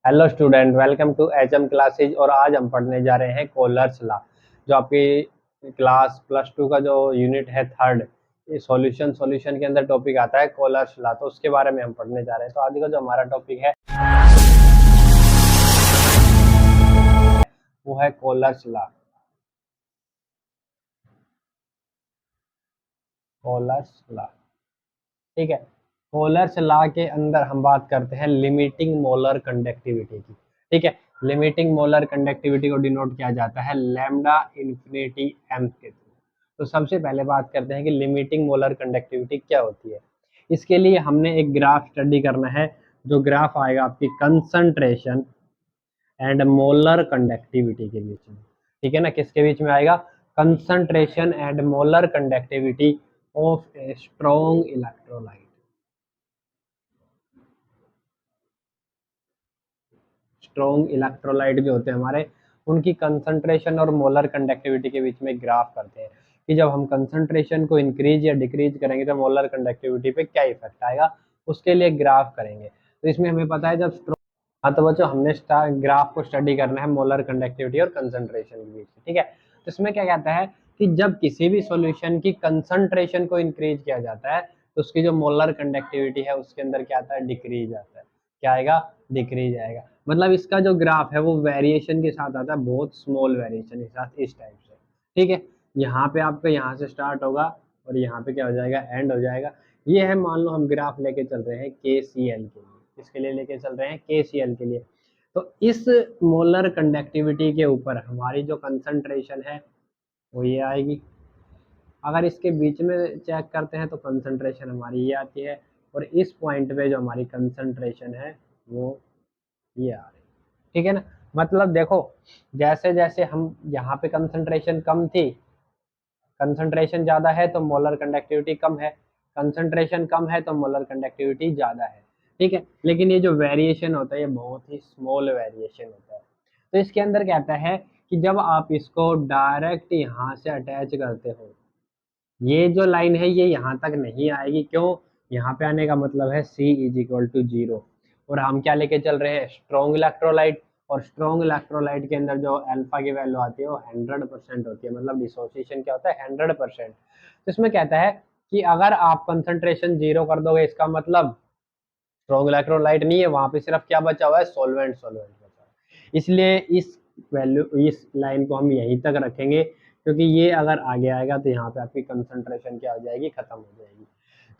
Hello student, welcome to HM classes. और आज हम पढ़ने जा रहे हैं कोलर्स लॉ, जो आपकी क्लास +2 का जो यूनिट है थर्ड, ये सॉल्यूशन के अंदर टॉपिक आता है कोलर्स लॉ। तो उसके बारे में हम पढ़ने जा रहे हैं। तो आज का जो हमारा टॉपिक है वो है कोलर्स लॉ। कोलर्स लॉ, ठीक है। कोलर्स लॉ के अंदर हम बात करते हैं लिमिटिंग मोलर कंडक्टिविटी की, ठीक है। लिमिटिंग मोलर कंडक्टिविटी को डिनोट किया जाता है लैम्डा इन्फिनिटी एम के थ्रू। तो सबसे पहले बात करते हैं कि लिमिटिंग मोलर कंडक्टिविटी क्या होती है। इसके लिए हमने एक ग्राफ स्टडी करना है, जो ग्राफ आएगा आपकी कंसंट्रेशन एंड मोलर कंडक्टिविटी के बीच में, ठीक है ना। किसके बीच में आएगा? Concentration and molar conductivity of a strong electrolyte. Strong electrolyte जो होते हैं हमारे, उनकी कंसंट्रेशन और मोलर कंडक्टिविटी के बीच में ग्राफ करते हैं कि जब हम कंसंट्रेशन को इंक्रीज या डिक्रीज करेंगे तो मोलर कंडक्टिविटी पे क्या इफेक्ट आएगा, उसके लिए ग्राफ करेंगे। तो इसमें हमें पता है जब हाँ, तो बच्चों हमने ग्राफ को स्टडी करना है मोलर कंडक्टिविटी और कंसंट्रेशन के बीच में, ठीक है। तो इसमें क्या कहता है कि जब किसी भी सॉल्यूशन की कंसंट्रेशन को इंक्रीज किया जाता है तो उसकी जो मोलर कंडक्टिविटी है उसके अंदर क्या आता है? डिक्रीज आता है। क्या आएगा? डिक्रीज आएगा। मतलब इसका जो ग्राफ है वो वेरिएशन के साथ आता है, बहुत स्मॉल वेरिएशन के साथ, इस टाइप से, ठीक है। यहाँ पे आपका यहाँ से स्टार्ट होगा और यहाँ पे क्या हो जाएगा? एंड हो जाएगा। ये है, मान लो हम ग्राफ लेके चल रहे हैं KCl के लिए, इसके लिए लेके चल रहे हैं KCl के लिए। तो इस मोलर कंडक्टिविटी के ऊपर हमारी जो कंसंट्रेशन है वो ये आएगी। अगर इसके बीच में चेक करते हैं तो कंसंट्रेशन हमारी ये आती है, और इस पॉइंट पे जो हमारी कंसंट्रेशन है वो ये आ रही, ठीक है ना। मतलब देखो, जैसे जैसे हम यहाँ पे कंसंट्रेशन कम थी, कंसंट्रेशन ज्यादा है तो मोलर कंडक्टिविटी कम है, कंसंट्रेशन कम है तो मोलर कंडक्टिविटी ज्यादा है, ठीक है। लेकिन ये जो वेरिएशन होता है ये बहुत ही स्मॉल वेरिएशन होता है। तो इसके अंदर कहता है कि जब आप इसको डायरेक्ट यहाँ से अटैच करते हो, ये जो लाइन है ये यहाँ तक नहीं आएगी। क्यों? यहाँ पे आने का मतलब है C = 0। और हम क्या लेके चल रहे हैं? Strong electrolyte. और स्ट्रॉन्ग इलेक्ट्रोलाइट के अंदर जो अल्फा की वैल्यू आती है वो 100% होती है। मतलब डिसोसिएशन क्या होता है? 100%। तो इसमें कहता है कि अगर आप कंसंट्रेशन 0 कर दोगे, इसका मतलब स्ट्रॉन्ग इलेक्ट्रोलाइट नहीं है, वहां पे सिर्फ क्या बचा हुआ है? सॉल्वेंट सॉल्वेंट बचा हुआ है। इसलिए इस लाइन को हम यहीं तक रखेंगे, क्योंकि ये अगर आगे आएगा तो यहाँ पे आपकी कंसंट्रेशन क्या हो जाएगी? खत्म हो जाएगी।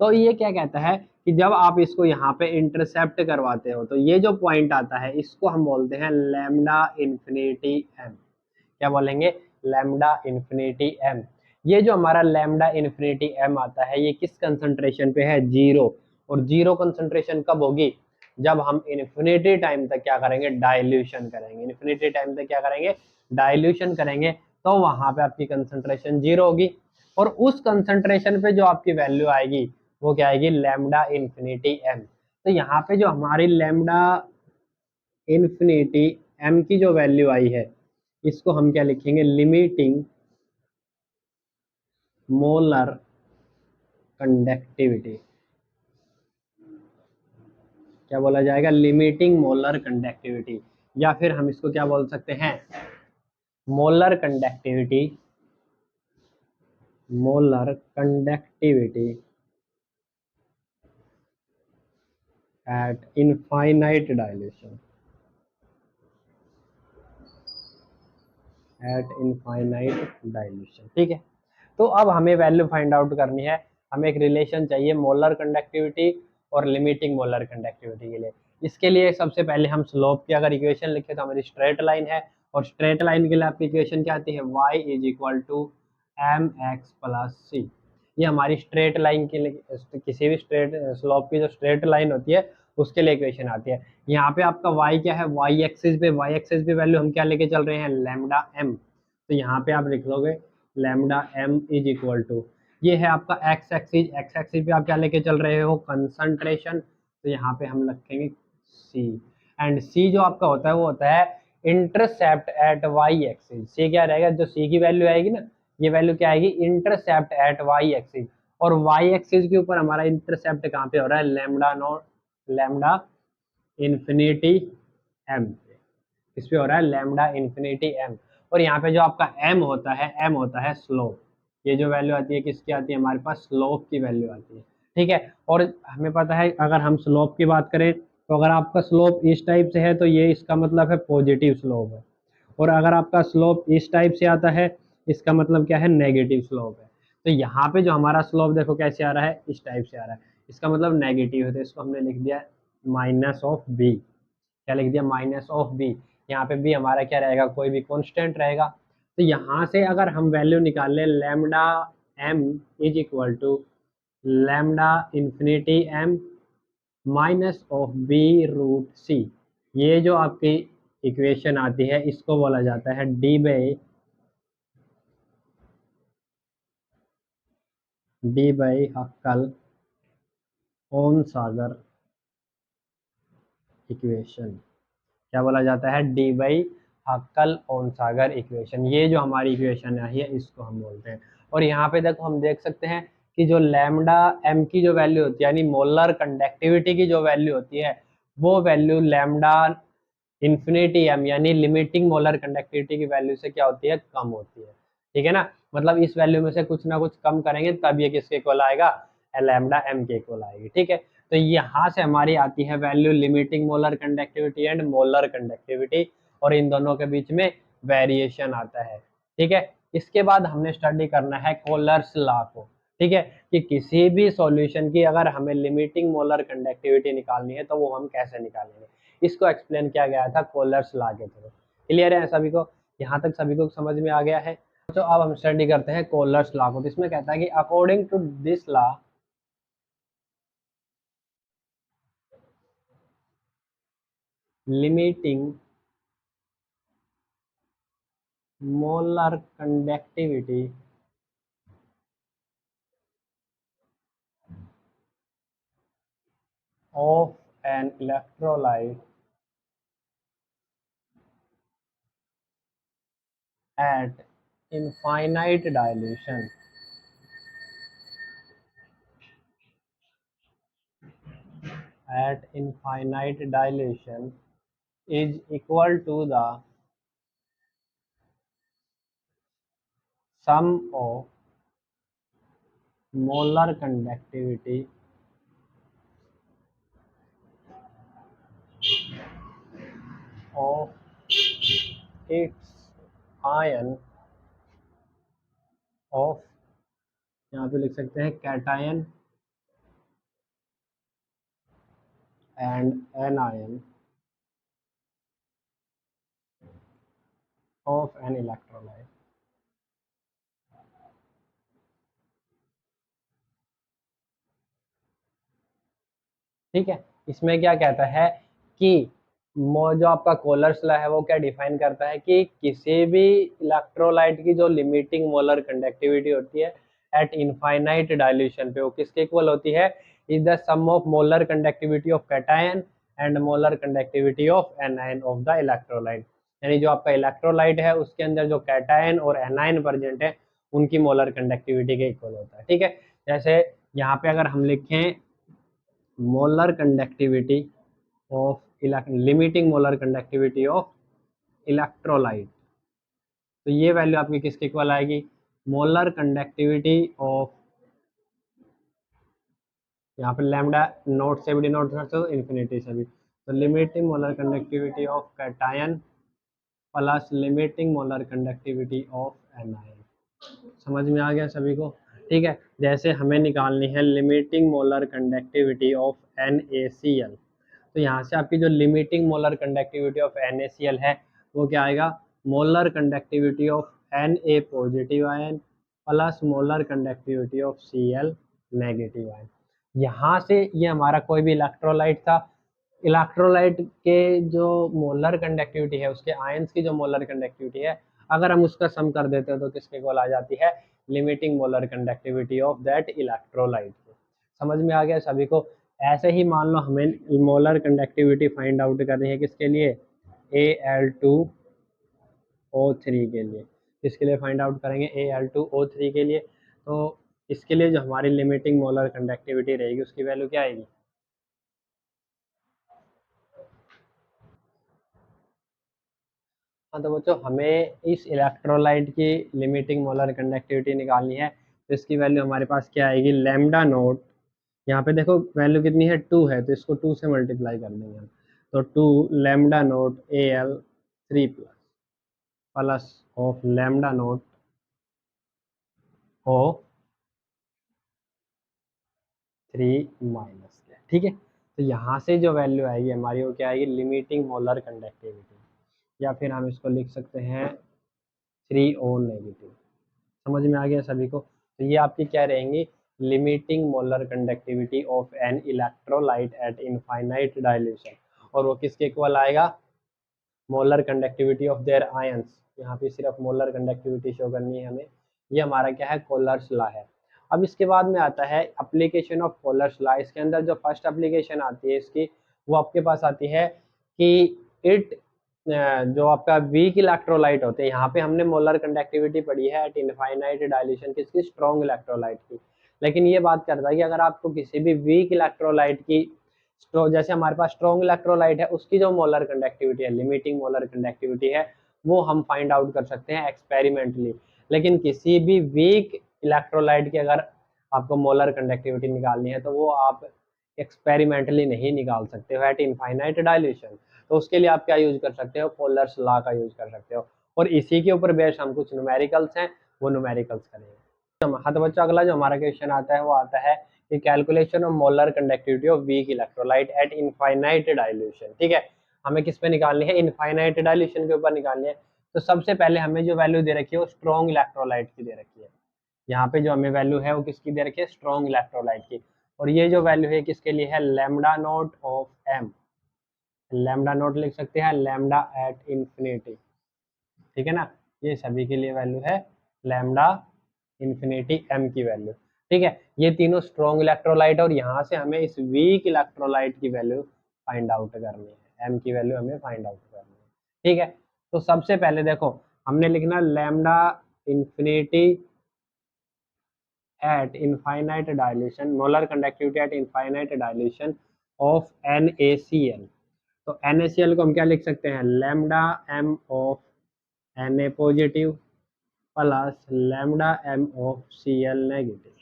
तो ये क्या कहता है कि जब आप इसको यहाँ पे इंटरसेप्ट करवाते हो तो ये जो पॉइंट आता है इसको हम बोलते हैं लैम्डा इन्फिनिटी एम। क्या बोलेंगे? Lambda infinity M. ये जो हमारा लैम्डा इन्फिनिटी एम आता है ये किस कंसंट्रेशन पे है? 0। और 0 कंसंट्रेशन कब होगी? जब हम इन्फिनिटी टाइम तक क्या करेंगे? डाइल्यूशन करेंगे। इन्फिनिटी टाइम तक क्या करेंगे? डाइल्यूशन करेंगे। तो वहां पे आपकी कंसंट्रेशन 0 होगी, और उस कंसंट्रेशन पे जो आपकी वैल्यू आएगी वो क्या आएगी? Lambda infinity M. तो यहाँ पे जो हमारी लैम्डा इन्फिनिटी एम की जो वैल्यू आई है इसको हम क्या लिखेंगे? Limiting molar conductivity. क्या बोला जाएगा? Limiting molar conductivity. या फिर हम इसको क्या बोल सकते हैं? Molar conductivity. Molar conductivity at infinite dilution. Eight infinite dilution, ठीक है। तो अब हमें वैल्यू फाइंड आउट करनी है। हमें एक रिलेशन चाहिए मोलर कंडक्टिविटी और लिमिटिंग मोलर कंडक्टिविटी के लिए। इसके लिए सबसे पहले हम स्लोप की अगर इक्वेशन लिखे तो हमारी स्ट्रेट लाइन है, और स्ट्रेट लाइन के लिए आपकी इक्वेशन क्या आती है? y = mx + c। ये हमारी स्ट्रेट लाइन के लिए, किसी भी स्ट्रेट स्लोप की जो स्ट्रेट लाइन होती है उसके लिए इक्वेशन आती है। यहाँ पे आपका y क्या है? y एक्सिस पे वैल्यू हम क्या लेके चल रहे हैं? Lambda m। तो यहाँ पे आप लिख लोगे लैम्डा m = ये है आपका एक्स एक्सिस पे आप क्या लेके चल रहे हो? कंसंट्रेशन। तो यहाँ पे हम रखेंगे c। एंड c जो आपका होता है वो होता है intercept at y axis. c क्या रहेगा? जो c की वैल्यू आएगी ना, ये वैल्यू क्या आएगी? Intercept at y axis. और y एक्सिस के ऊपर हमारा इंटरसेप्ट कहाँ पे हो रहा है? Lambda naught, lambda infinity M पे, इस पे हो रहा है लैम्डा इन्फिनिटी एम। और यहाँ पे जो आपका एम होता है स्लोप। ये जो वैल्यू आती है किसकी आती है, हमारे पास स्लोप की वैल्यू आती है, ठीक है। और हमें पता है अगर हम स्लोप की बात करें तो अगर आपका स्लोप इस टाइप से है तो ये इसका मतलब है पॉजिटिव स्लोप है, और अगर आपका स्लोप इस टाइप से आता है इसका मतलब क्या है, नेगेटिव स्लोप है। तो यहाँ पे जो हमारा स्लोप देखो कैसे आ रहा है, इस टाइप से आ रहा है, इसका मतलब नेगेटिव है, तो इसको हमने लिख दिया माइनस ऑफ बी। क्या लिख दिया, माइनस ऑफ बी। यहाँ पे बी हमारा क्या रहेगा, कोई भी कांस्टेंट रहेगा। तो यहाँ से अगर हम वैल्यू निकाल लें lambda M is equal to lambda infinity M minus of B root C, ये जो आपकी इक्वेशन आती है इसको बोला जाता है D by हक्कल own Sagar equation. क्या बोला जाता है, D by हक्कल own Sagar equation. ये जो हमारी इक्वेशन है इसको हम बोलते हैं। और यहाँ पे देखो हम देख सकते हैं कि जो लैम्डा एम की जो वैल्यू होती है यानी मोलर कंडक्टिविटी की जो वैल्यू होती है वो वैल्यू लैम्डा इन्फिनिटी एम यानी लिमिटिंग मोलर कंडक्टिविटी की वैल्यू से क्या होती है, कम होती है, ठीक है ना। मतलब इस वैल्यू में से कुछ ना कुछ कम करेंगे तब ये किसके इक्वल आएगा, लैम्डा एम के इक्वल आएगी, ठीक है। तो यहाँ से हमारी आती है value limiting molar conductivity and molar conductivity, और इन दोनों के बीच में वेरिएशन आता है, ठीक है। इसके बाद हमने स्टडी करना है कोलर्स लॉ को, ठीक है, कि किसी भी सॉल्यूशन की अगर हमें लिमिटिंग मोलर कंडक्टिविटी निकालनी है तो वो हम कैसे निकालेंगे, इसको एक्सप्लेन किया गया था कोलर्स लॉ के थ्रू। क्लियर है सभी को, यहाँ तक सभी को समझ में आ गया है। तो अब हम स्टडी करते हैं कोलर्स लॉ को। तो इसमें कहता है कि according to this law limiting molar conductivity of an electrolyte at infinite dilution is equal to the sum of molar conductivity of its ion of, यहाँ पे लिख सकते हैं cation and anion of an electrolyte. ठीक है, इसमें क्या कहता है कि जो आपका कोलर्स लॉ है वो क्या डिफाइन करता है कि किसी भी इलेक्ट्रोलाइट की जो लिमिटिंग मोलर कंडक्टिविटी होती है एट इनफाइनाइट डाइल्यूशन पे वो किसके इक्वल होती है, is the sum of molar conductivity of cation and molar conductivity of anion of the electrolyte. यानी जो आपका इलेक्ट्रोलाइट है उसके अंदर जो कैटायन और एनायन प्रेजेंट है उनकी मोलर कंडक्टिविटी के इक्वल होता है, ठीक है। जैसे यहाँ पे अगर हम लिखें molar conductivity of limiting molar conductivity of electrolyte, तो ये वैल्यू आपकी किसके इक्वल आएगी, मोलर कंडक्टिविटी ऑफ, यहाँ पे लैम्डा नोट से भी डिनोट कर सकते हो इन्फिनिटी से भी, तो limiting molar conductivity of cation plus limiting molar conductivity of anion. समझ में आ गया सभी को, ठीक है। जैसे हमें निकालनी है limiting molar conductivity of NaCl, तो यहाँ से आपकी जो limiting molar conductivity of NaCl है वो क्या आएगा, molar conductivity of Na positive ion plus molar conductivity of Cl negative ion. यहाँ से ये हमारा कोई भी इलेक्ट्रोलाइट था, इलेक्ट्रोलाइट के जो मोलर कंडक्टिविटी है उसके आयंस की जो मोलर कंडक्टिविटी है अगर हम उसका सम कर देते हैं तो किसके इक्वल आ जाती है, limiting molar conductivity of that electrolyte. समझ में आ गया सभी को। ऐसे ही मान लो हमें मोलर कंडक्टिविटी फाइंड आउट करनी है किसके लिए, Al2O3 के लिए। किसके लिए फाइंड आउट करेंगे, Al2O3 के लिए। तो इसके लिए जो हमारी लिमिटिंग मोलर कंडक्टिविटी रहेगी उसकी वैल्यू क्या आएगी, हाँ तो बच्चों हमें इस इलेक्ट्रोलाइट की लिमिटिंग मोलर कंडक्टिविटी निकालनी है। तो इसकी वैल्यू हमारे पास क्या आएगी, लैम्डा नोट, यहाँ पे देखो वैल्यू कितनी है 2 है, तो इसको 2 से मल्टीप्लाई कर देंगे हम। तो 2 lambda note AL3 plus plus of lambda note O 3 minus के, ठीक है। तो यहाँ से जो वैल्यू आएगी हमारी वो क्या आएगी, लिमिटिंग मोलर कंडक्टिविटी, या फिर हम इसको लिख सकते हैं 3O नेगेटिव। समझ में आ गया सभी को। तो ये आपकी क्या रहेंगी, limiting molar conductivity of an electrolyte eight infinite dilution. और वो किसके इक्वल आएगा, molar conductivity of their ions. यहाँ पे सिर्फ मोलर कंडक्टिविटी शो करनी है हमें। ये हमारा क्या है, कोलर्स लॉ है। अब इसके बाद में आता है एप्लीकेशन ऑफ कोलर्स लॉ। इसके अंदर जो फर्स्ट एप्लीकेशन आती है इसकी, वो आपके पास आती है कि इट जो आपका वीक इलेक्ट्रोलाइट होते हैं, यहाँ पे हमने मोलर कंडक्टिविटी पढ़ी है एट इनफाइनाइट डाइल्यूशन किसकी, स्ट्रॉन्ग इलेक्ट्रोलाइट की। लेकिन ये बात करता है कि अगर आपको किसी भी वीक इलेक्ट्रोलाइट की, जैसे हमारे पास स्ट्रॉन्ग इलेक्ट्रोलाइट है, उसकी जो मोलर कंडक्टिविटी है, लिमिटिंग मोलर कंडक्टिविटी है, वो हम फाइंड आउट कर सकते हैं एक्सपेरिमेंटली। लेकिन किसी भी वीक इलेक्ट्रोलाइट की अगर आपको मोलर कंडक्टिविटी निकालनी है तो वो आप एक्सपेरिमेंटली नहीं निकाल सकते हो एट इनफाइनाइट डाइल्यूशन। तो उसके लिए आप क्या यूज कर सकते हो, पोलर्स लॉ का यूज कर सकते हो। और इसी के ऊपर बेस्ड हम कुछ न्यूमेरिकल्स हैं, वो न्यूमेरिकल्स करेंगे। हाँ तो बच्चों अगला जो हमारा क्वेश्चन आता है वो आता है कि calculation of molar conductivity of weak electrolyte eight infinite dilution. ठीक है, हमें किस पे निकालनी है, इनफाइनाइट डाइल्यूशन के ऊपर निकालनी है। तो सबसे पहले हमें जो वैल्यू दे रखी है वो स्ट्रॉन्ग इलेक्ट्रोलाइट की दे रखी है। यहाँ पे जो हमें वैल्यू है वो किसकी दे रखी है, स्ट्रॉन्ग इलेक्ट्रोलाइट की। और ये जो वैल्यू है किसके लिए है, lambda nought of M. Lambda nought लिख सकते हैं लैम्डा एट इंफिनिटी, ठीक है ना। ये सभी के लिए वैल्यू है लैम्डा इंफिनिटी एम की वैल्यू। ठीक है, ये तीनों स्ट्रॉन्ग इलेक्ट्रोलाइट, और यहाँ से हमें इस वीक इलेक्ट्रोलाइट की वैल्यू फाइंड आउट करनी है, एम की वैल्यू हमें फाइंड आउट करनी है। ठीक है, तो सबसे पहले देखो हमने लिखना lambda infinity at infinite dilation, molar conductivity at infinite dilation of NaCl। तो NaCl को हम क्या लिख सकते हैं, lambda M of Na positive plus lambda M of Cl negative.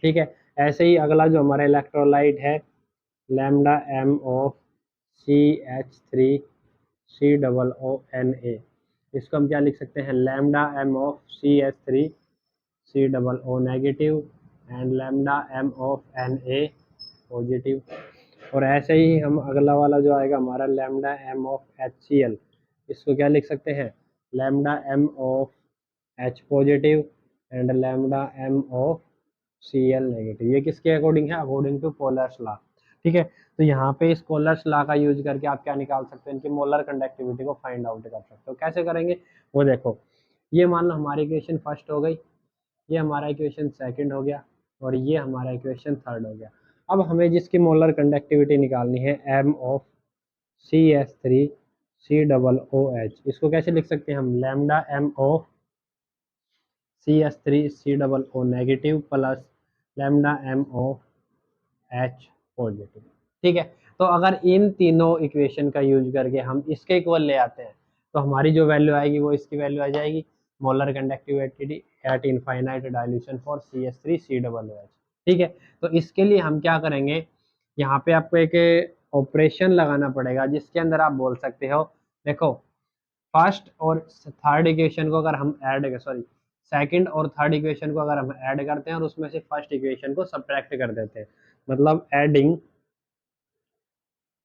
ठीक है, ऐसे ही अगला जो हमारा इलेक्ट्रोलाइट है, लैम्डा एम ऑफ CH3COONA, इसको हम क्या लिख सकते हैं, lambda M of CH3COO negative and lambda M of Na positive. और ऐसे ही हम अगला वाला जो आएगा हमारा लैम्डा एम ऑफ HCl, इसको क्या लिख सकते हैं, lambda M of H positive and lambda M of Cl negative. ये किसके अकॉर्डिंग है, अकॉर्डिंग टू कोलर्स लॉ। ठीक है, तो यहाँ पे इस कोलर्स लॉ का यूज करके आप क्या निकाल सकते हैं, इनकी मोलर कंडक्टिविटी को फाइंड आउट कर सकते हो। कैसे करेंगे वो देखो, ये मान लो हमारी इक्वेशन फर्स्ट हो गई, ये हमारा इक्वेशन सेकंड हो गया, और ये हमारा इक्वेशन थर्ड हो गया। अब हमें जिसकी मोलर कंडक्टिविटी निकालनी है, एम ऑफ CH3COOH, इसको कैसे लिख सकते हैं हम, lambda M of CH3COO negative plus lambda M of H positive. ठीक है, तो अगर इन तीनों इक्वेशन का यूज करके हम इसके इक्वल ले आते हैं तो हमारी जो वैल्यू आएगी वो इसकी वैल्यू आ जाएगी, molar conductivity at infinite dilution for CH3COOH। ठीक है, तो इसके लिए हम क्या करेंगे, यहाँ पे आपको एक ऑपरेशन लगाना पड़ेगा जिसके अंदर आप बोल सकते हो, देखो फर्स्ट और थर्ड इक्वेशन को अगर हम ऐड, सॉरी सेकंड और थर्ड इक्वेशन को अगर हम ऐड करते हैं और उसमें से फर्स्ट इक्वेशन को सब्ट्रैक्ट कर देते हैं, मतलब adding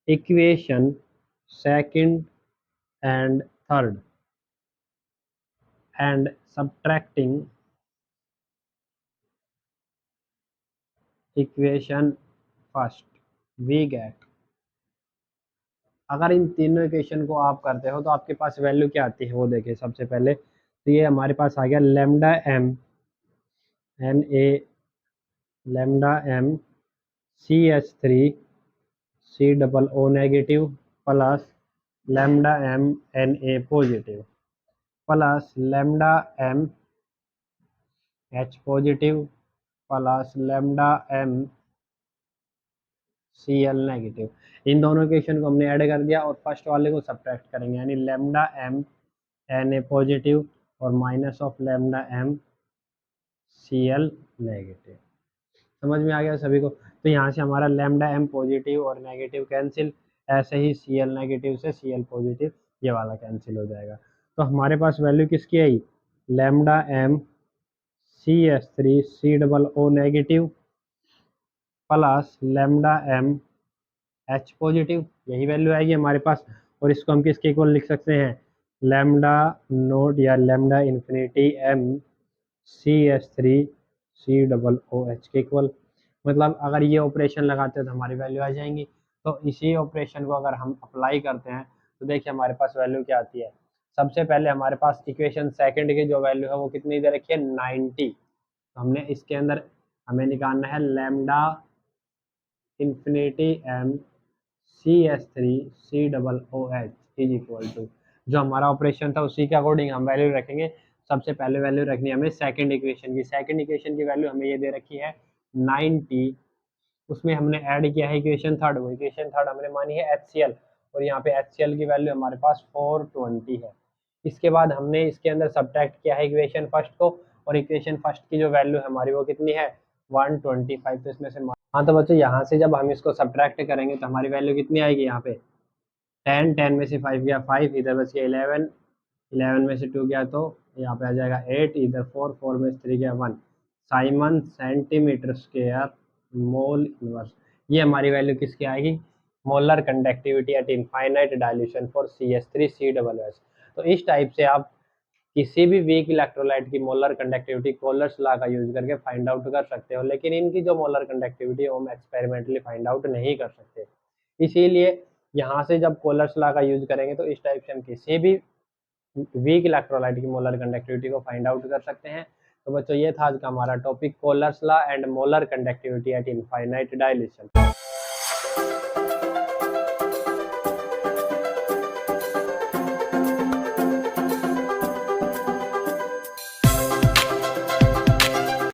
equation second and third and subtracting equation first, we get. अगर इन तीनों इक्वेशन को आप करते हो तो आपके पास वैल्यू क्या आती है वो देखिए। सबसे पहले तो ये हमारे पास आ गया lambda M Na, lambda M CH3COO negative plus lambda M Na positive plus lambda M H positive plus lambda M Cl negative. इन दोनों इक्वेशन को हमने ऐड कर दिया और फर्स्ट वाले को सब्ट्रैक्ट करेंगे, यानी लैम्डा एम Na पॉजिटिव और minus of lambda m Cl negative. समझ में आ गया सभी को? तो यहाँ से हमारा लैम्डा m पॉजिटिव और नेगेटिव कैंसिल, ऐसे ही Cl नेगेटिव से Cl पॉजिटिव ये वाला कैंसिल हो जाएगा। तो हमारे पास वैल्यू किसकी आई? Lambda m CH3 COO negative plus lambda m H positive, यही वैल्यू आएगी हमारे पास। और इसको हम किसके इक्वल लिख सकते हैं? लैम्डा नोट या lambda infinity m CH3 COOH के इक्वल। मतलब अगर ये ऑपरेशन लगाते हैं तो हमारी वैल्यू आ जाएंगी। तो इसी ऑपरेशन को अगर हम अप्लाई करते हैं तो देखिए हमारे पास वैल्यू क्या आती है। सबसे पहले हमारे पास इक्वेशन सेकंड की जो वैल्यू है वो कितनी दे रखी है? 90। तो हमने इसके अंदर हमें निकालना है lambda infinity m CH3 COOH is equal to, जो हमारा ऑपरेशन था उसी के अकॉर्डिंग हम वैल्यू रखेंगे। सबसे पहले वैल्यू रखनी है हमें सेकंड इक्वेशन की। सेकंड इक्वेशन की वैल्यू हमें ये दे रखी है 90, उसमें हमने ऐड किया है इक्वेशन थर्ड। वो इक्वेशन थर्ड हमने मानी है HCl, और यहाँ पे HCl की वैल्यू हमारे पास 420 है। इसके बाद हमने इसके अंदर सब्ट्रैक्ट किया है इक्वेशन फर्स्ट को, और इक्वेशन फर्स्ट की जो वैल्यू है हमारी वो कितनी है? 125। तो इसमें से हाँ, तो बच्चों यहाँ से जब हम इसको सब्ट्रैक्ट करेंगे तो हमारी वैल्यू कितनी आएगी? यहाँ पे 10, 10 में से 5 गया 5, इधर बच गया 11, 11 में से 2 गया तो यहाँ पे आ जाएगा 8, इधर 4, 4 में से 3 गया 1। Simon centimetre square mole inverse, ये हमारी वैल्यू किसकी आएगी? Molar conductivity at infinite dilution for CH3COOH। तो इस टाइप से आप किसी भी वीक इलेक्ट्रोलाइट की मोलर कंडक्टिविटी कोलर्स लॉ का यूज करके फाइंड आउट कर सकते हो, लेकिन इनकी जो मोलर कंडक्टिविटी है वो हम एक्सपेरिमेंटली फाइंड आउट नहीं कर सकते। इसीलिए यहाँ से जब कोलर्स लॉ का यूज करेंगे तो इस टाइप से हम किसी भी वीक इलेक्ट्रोलाइट की मोलर कंडक्टिविटी को फाइंड आउट कर सकते हैं। तो बच्चों ये था आज का हमारा topic, Kohlrausch's law and molar conductivity at infinite dilution.